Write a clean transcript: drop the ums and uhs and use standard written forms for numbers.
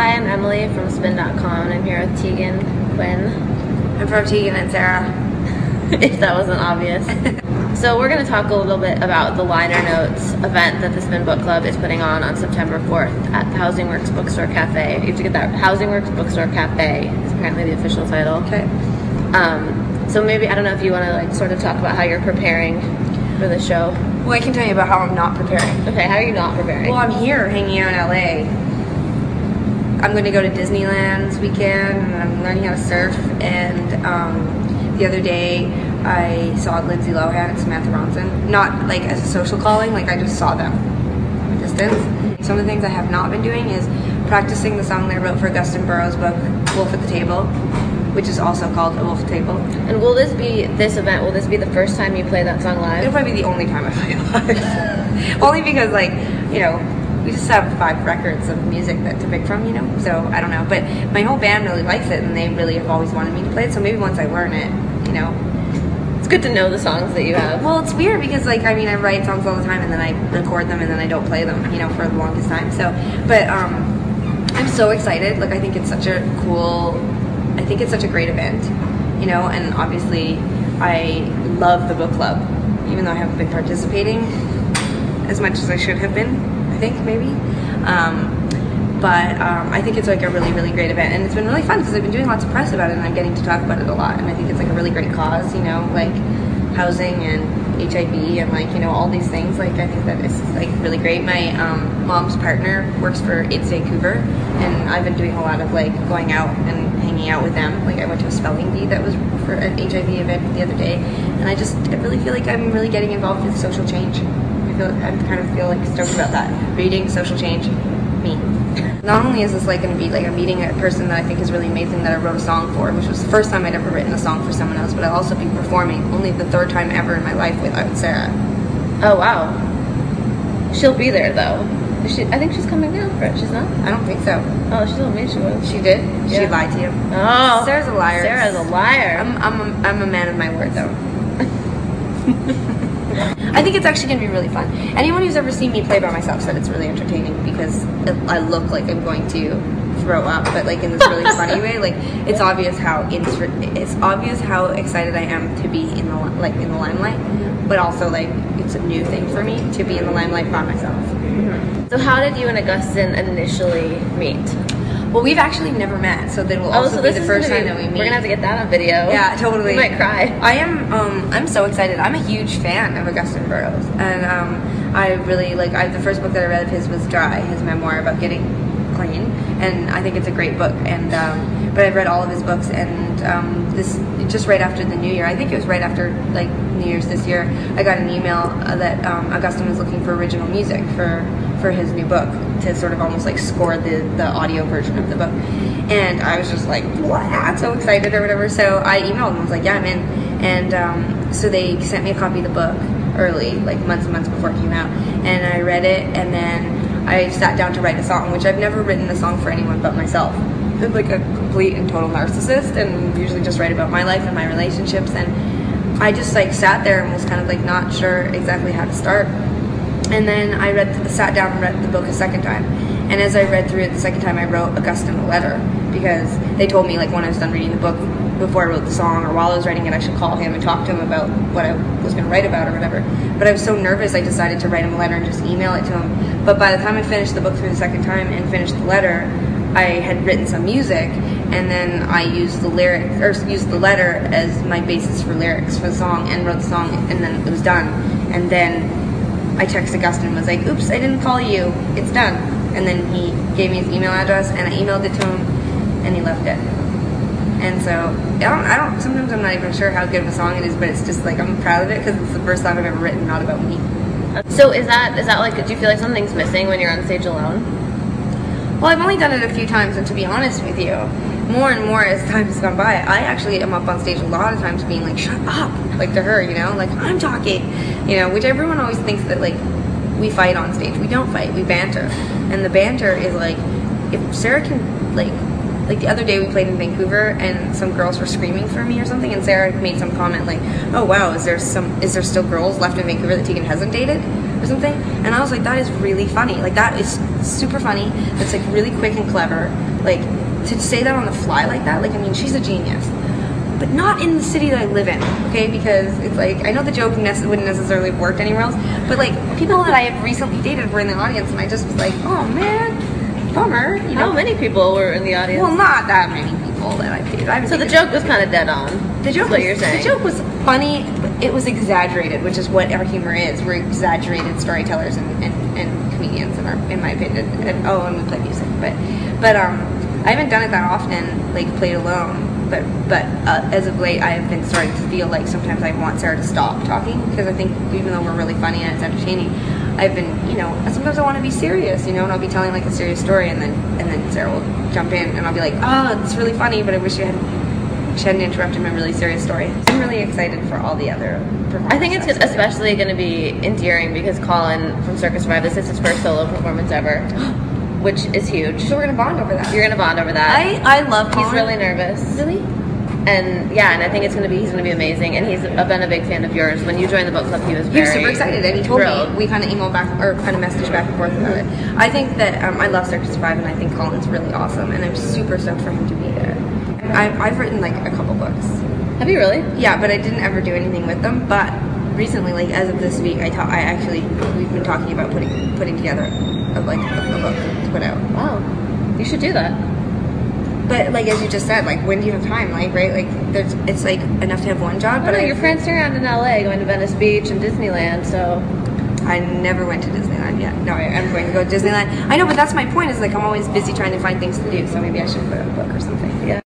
Hi, I'm Emily from spin.com and I'm here with Tegan Quin. I'm from Tegan and Sara. If that wasn't obvious. So we're going to talk a little bit about the Liner Notes event that the Spin Book Club is putting on September 4th at the Housing Works Bookstore Cafe. You have to get that. Housing Works Bookstore Cafe is apparently the official title. Okay. So maybe, I don't know if you want to like sort of talk about how you're preparing for the show. Well, I can tell you about how I'm not preparing. Okay, how are you not preparing? Well, I'm here hanging out in LA. I'm going to go to Disneyland this weekend, and I'm learning how to surf. And the other day, I saw Lindsay Lohan and Samantha Ronson. Not like as a social calling, like I just saw them from a distance. Some of the things I have not been doing is practicing the song that I wrote for Augustin Burroughs' book, Wolf at the Table, which is also called A Wolf Table. And will this event, will this be the first time you play that song live? It'll probably be the only time I play it live. Only because, like, you know, we just have 5 records of music to pick from, you know, so I don't know. But my whole band really likes it, and they really have always wanted me to play it, so maybe once I learn it, you know. It's good to know the songs that you have. Well, it's weird because, like, I mean, I write songs all the time, and then I record them, and then I don't play them, you know, for the longest time. So, but I'm so excited. Like, I think it's such a great event, you know, and obviously I love the book club, even though I haven't been participating as much as I should have been, I think, maybe. But I think it's like a really, really great event, and it's been really fun because I've been doing lots of press about it, and I'm getting to talk about it a lot, and I think it's like a really great cause, you know, like housing and HIV and, like, you know, all these things. Like, I think that it's like really great. My mom's partner works for AIDS Vancouver, and I've been doing a lot of like going out and hanging out with them. Like, I went to a spelling bee that was for an HIV event the other day, and I really feel like I'm really getting involved with social change. I kind of feel like stoked about that. Reading, social change, me. Not only is this like going to be like I'm meeting a person that I think is really amazing that I wrote a song for, which was the first time I'd ever written a song for someone else, but I'll also be performing, only the 3rd time ever in my life, with Sara. Oh, wow. She'll be there, though. I think she's coming down for it. She's not? I don't think so. Oh, she told me she was. She did? Yeah. She lied to you? Oh. Sarah's a liar. Sarah's a liar. I'm a man of my word, though. I think it's actually going to be really fun. Anyone who's ever seen me play by myself said it's really entertaining because I look like I'm going to throw up, but like in this really funny way. Like, it's obvious how excited I am to be in the limelight, but also like it's a new thing for me to be in the limelight by myself. Mm-hmm. So how did you and Augustin initially meet? Well, we've actually never met, so that will also be the first time that we meet. We're gonna have to get that on video. Yeah, totally. We might cry. I am. I'm so excited. I'm a huge fan of Augustin Burroughs, and I really like. The first book that I read of his was Dry, his memoir about getting clean, and I think it's a great book. And but I've read all of his books, and this just right after the New Year. I think it was right after like New Year's this year. I got an email that Augustin was looking for original music for his new book, to sort of almost like score the audio version of the book. And I was just like, what? So excited or whatever. So I emailed them, I was like, yeah, I'm in. And so they sent me a copy of the book early, like months and months before it came out. And I read it, and then I sat down to write a song, which I've never written a song for anyone but myself. I'm like a complete and total narcissist, and usually just write about my life and my relationships. And I just like sat there and was kind of like not sure exactly how to start. And then I sat down and read the book a second time. And as I read through it the second time, I wrote Augustin a letter, because they told me, like, when I was done reading the book, before I wrote the song or while I was writing it, I should call him and talk to him about what I was going to write about or whatever. But I was so nervous, I decided to write him a letter and just email it to him. But by the time I finished the book through the second time and finished the letter, I had written some music, and then I used the letter as my basis for lyrics for the song, and wrote the song, and then it was done. And then I texted Augustin and was like, oops, I didn't call you, it's done. And then he gave me his email address, and I emailed it to him, and he loved it. And so, sometimes I'm not even sure how good of a song it is, but it's just like, I'm proud of it because it's the first song I've ever written not about me. So is that like, do you feel like something's missing when you're on stage alone? Well, I've only done it a few times, and to be honest with you, more and more as time has gone by, I actually am up on stage a lot of times being like, shut up, like to her, you know, like, I'm talking, you know, which everyone always thinks that, like, we fight on stage. We don't fight, we banter. And the banter is like, if Sara can, like the other day we played in Vancouver, and some girls were screaming for me or something, and Sara made some comment like, oh wow, is there still girls left in Vancouver that Tegan hasn't dated or something? And I was like, that is really funny. Like, that is super funny. It's like really quick and clever. like, to say that on the fly like that, like, I mean, she's a genius. But not in the city that I live in, okay? Because it's like, I know the joke wouldn't necessarily have worked anywhere else, but like, people that I have recently dated were in the audience, and I just was like, oh man, bummer. You know? How many people were in the audience? Well, not that many people that I've dated. So the joke was kind of dead on. The joke, what you're saying. The joke was funny, but it was exaggerated, which is what our humor is. We're exaggerated storytellers and comedians, in my opinion. And we play music, but I haven't done it that often, like played alone. But as of late, I have been starting to feel like sometimes I want Sarah to stop talking, because I think even though we're really funny and it's entertaining, I've been, sometimes I want to be serious, and I'll be telling like a serious story, and then Sarah will jump in, and I'll be like, oh, it's really funny, but I wish she hadn't interrupted my really serious story. So I'm really excited for all the other performances. I think it's especially going to be endearing because Colin from Circus Survive, this is his first solo performance ever. Which is huge. So we're gonna bond over that. You're gonna bond over that. I love Colin. He's really nervous. Really? And yeah, and I think he's gonna be amazing. And he's been a big fan of yours. When you joined the book club, he was super excited, and he told thrilled. me. We kind of emailed back or kind of messaged back and forth about it. I think that I love Circus Survive, and I think Colin's really awesome, and I'm super stoked for him to be there. I've written like a couple books. Have you really? Yeah, but I didn't ever do anything with them. But recently, like as of this week, we've been talking about putting together a book to put out. Wow, you should do that. But like as you just said, like when do you have time? Like right, like it's like enough to have one job. But you're prancing around in LA, going to Venice Beach and Disneyland. So I never went to Disneyland yet. No, I'm going to go to Disneyland. I know, but that's my point. Is like I'm always busy trying to find things to do. So maybe I should put out a book or something. Yeah.